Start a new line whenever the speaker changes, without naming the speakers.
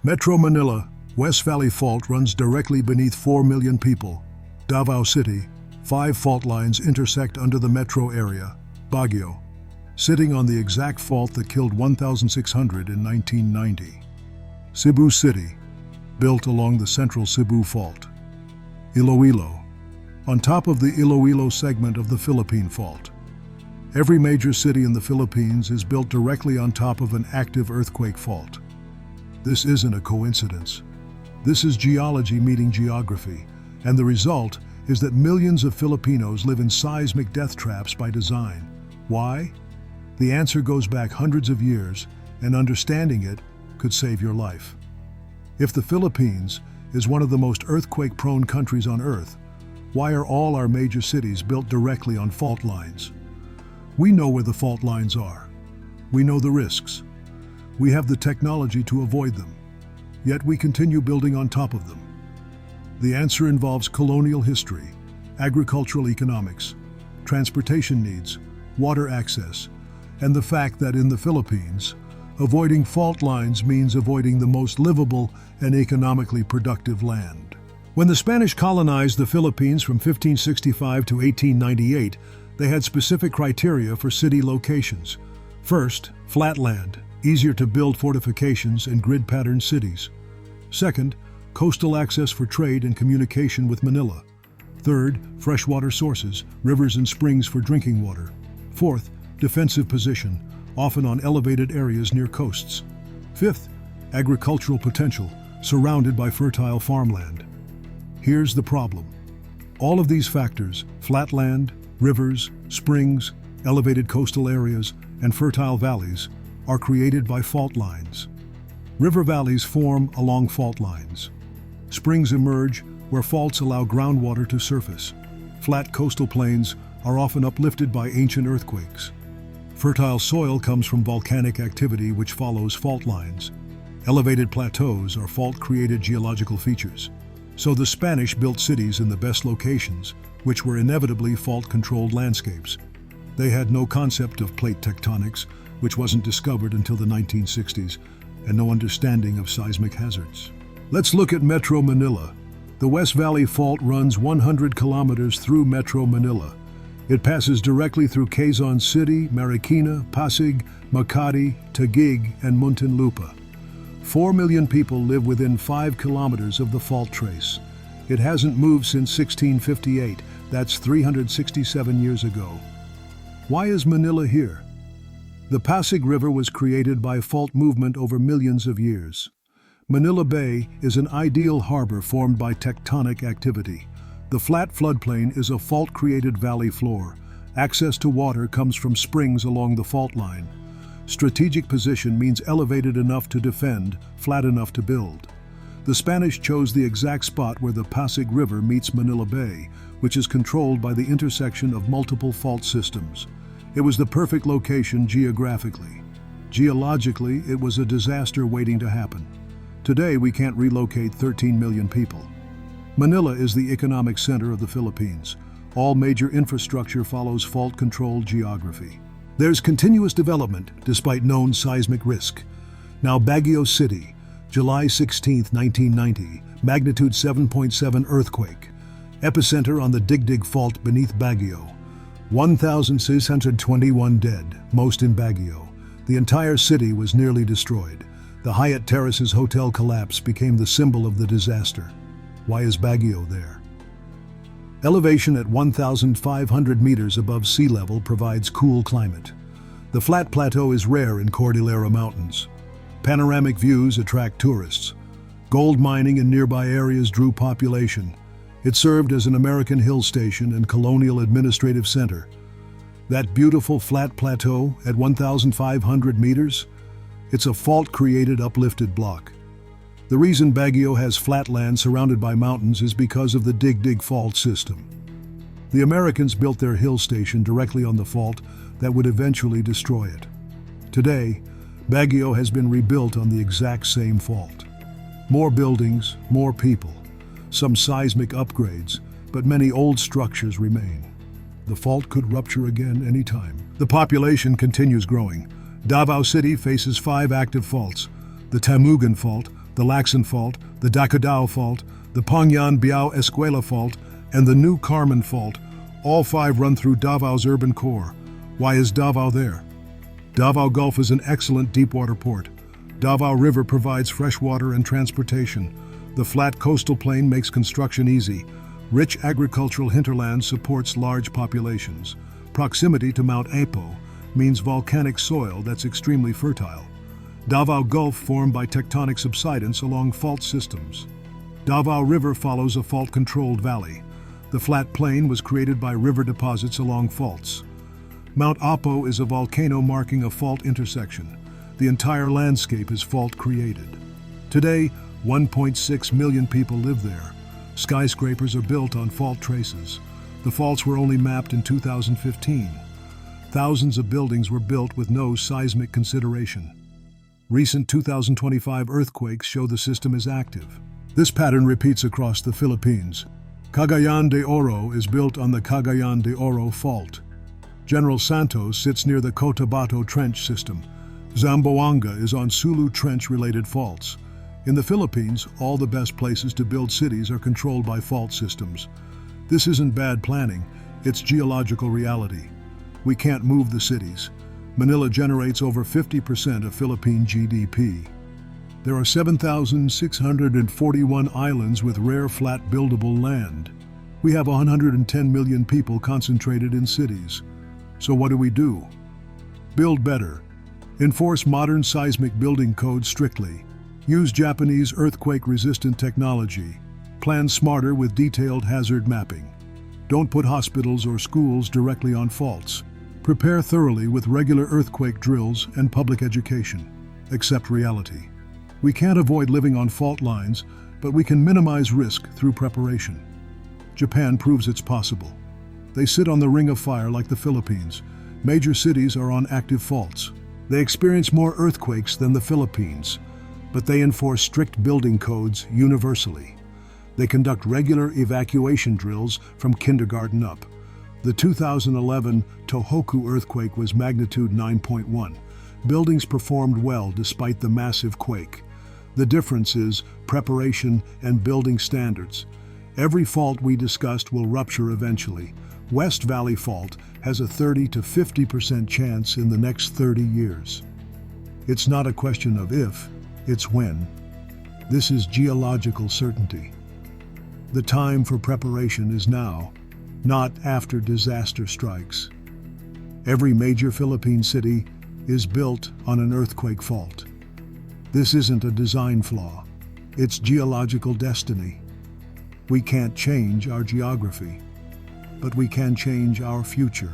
Metro Manila, West Valley Fault runs directly beneath 4 million people. Davao City, 5 fault lines intersect under the metro area, Baguio, sitting on the exact fault that killed 1,600 in 1990. Cebu City, built along the Central Cebu Fault. Iloilo, on top of the Iloilo segment of the Philippine Fault. Every major city in the Philippines is built directly on top of an active earthquake fault. This isn't a coincidence. This is geology meeting geography, and the result is that millions of Filipinos live in seismic death traps by design. Why? The answer goes back hundreds of years, and understanding it could save your life. If the Philippines is one of the most earthquake-prone countries on Earth, why are all our major cities built directly on fault lines? We know where the fault lines are. We know the risks. We have the technology to avoid them. Yet we continue building on top of them. The answer involves colonial history, agricultural economics, transportation needs, water access, and the fact that in the Philippines, avoiding fault lines means avoiding the most livable and economically productive land. When the Spanish colonized the Philippines from 1565 to 1898, they had specific criteria for city locations. First, flat land, easier to build fortifications and grid-patterned cities. Second, coastal access for trade and communication with Manila. Third, freshwater sources, rivers and springs for drinking water. Fourth, defensive position, often on elevated areas near coasts. Fifth, agricultural potential, surrounded by fertile farmland. Here's the problem. All of these factors, flat land, rivers, springs, elevated coastal areas, and fertile valleys, are created by fault lines. River valleys form along fault lines. Springs emerge where faults allow groundwater to surface. Flat coastal plains are often uplifted by ancient earthquakes. Fertile soil comes from volcanic activity which follows fault lines. Elevated plateaus are fault-created geological features. So the Spanish built cities in the best locations, which were inevitably fault-controlled landscapes. They had no concept of plate tectonics, which wasn't discovered until the 1960s, and no understanding of seismic hazards. Let's look at Metro Manila. The West Valley Fault runs 100 kilometers through Metro Manila. It passes directly through Quezon City, Marikina, Pasig, Makati, Taguig, and Muntinlupa. 4 million people live within 5 kilometers of the fault trace. It hasn't moved since 1658, that's 367 years ago. Why is Manila here? The Pasig River was created by fault movement over millions of years. Manila Bay is an ideal harbor formed by tectonic activity. The flat floodplain is a fault-created valley floor. Access to water comes from springs along the fault line. Strategic position means elevated enough to defend, flat enough to build. The Spanish chose the exact spot where the Pasig River meets Manila Bay, which is controlled by the intersection of multiple fault systems. It was the perfect location geographically. Geologically, it was a disaster waiting to happen. Today, we can't relocate 13 million people. Manila is the economic center of the Philippines. All major infrastructure follows fault-controlled geography. There's continuous development despite known seismic risk. Now Baguio City, July 16, 1990, magnitude 7.7 earthquake. Epicenter on the Digdig Fault beneath Baguio. 1,621 dead, most in Baguio. The entire city was nearly destroyed. The Hyatt Terraces hotel collapse became the symbol of the disaster. Why is Baguio there? Elevation at 1,500 meters above sea level provides cool climate. The flat plateau is rare in Cordillera Mountains. Panoramic views attract tourists. Gold mining in nearby areas drew population. It served as an American hill station and colonial administrative center. That beautiful flat plateau at 1,500 meters, it's a fault-created uplifted block. The reason Baguio has flat land surrounded by mountains is because of the Digdig Fault system. The Americans built their hill station directly on the fault that would eventually destroy it. Today, Baguio has been rebuilt on the exact same fault. More buildings, more people, some seismic upgrades, but many old structures remain. The fault could rupture again anytime. The population continues growing. Davao City faces 5 active faults: the Tamugan Fault, the Lacson Fault, the Dakadao Fault, the Pangyan Biao Escuela Fault, and the New Carmen Fault. All 5 run through Davao's urban core. Why is Davao there? Davao Gulf is an excellent deepwater port. Davao River provides fresh water and transportation. The flat coastal plain makes construction easy. Rich agricultural hinterland supports large populations. Proximity to Mount Apo means volcanic soil that's extremely fertile. Davao Gulf formed by tectonic subsidence along fault systems. Davao River follows a fault-controlled valley. The flat plain was created by river deposits along faults. Mount Apo is a volcano marking a fault intersection. The entire landscape is fault-created. Today, 1.6 million people live there. Skyscrapers are built on fault traces. The faults were only mapped in 2015. Thousands of buildings were built with no seismic consideration. Recent 2025 earthquakes show the system is active. This pattern repeats across the Philippines. Cagayan de Oro is built on the Cagayan de Oro Fault. General Santos sits near the Cotabato Trench system. Zamboanga is on Sulu Trench-related faults. In the Philippines, all the best places to build cities are controlled by fault systems. This isn't bad planning, it's geological reality. We can't move the cities. Manila generates over 50% of Philippine GDP. There are 7,641 islands with rare flat buildable land. We have 110 million people concentrated in cities. So what do? Build better. Enforce modern seismic building codes strictly. Use Japanese earthquake-resistant technology. Plan smarter with detailed hazard mapping. Don't put hospitals or schools directly on faults. Prepare thoroughly with regular earthquake drills and public education. Accept reality. We can't avoid living on fault lines, but we can minimize risk through preparation. Japan proves it's possible. They sit on the ring of fire like the Philippines. Major cities are on active faults. They experience more earthquakes than the Philippines, but they enforce strict building codes universally. They conduct regular evacuation drills from kindergarten up. The 2011 Tohoku earthquake was magnitude 9.1. Buildings performed well despite the massive quake. The difference is preparation and building standards. Every fault we discussed will rupture eventually. West Valley Fault has a 30 to 50% chance in the next 30 years. It's not a question of if, it's when. This is geological certainty. The time for preparation is now, not after disaster strikes. Every major Philippine city is built on an earthquake fault. This isn't a design flaw, it's geological destiny. We can't change our geography, but we can change our future.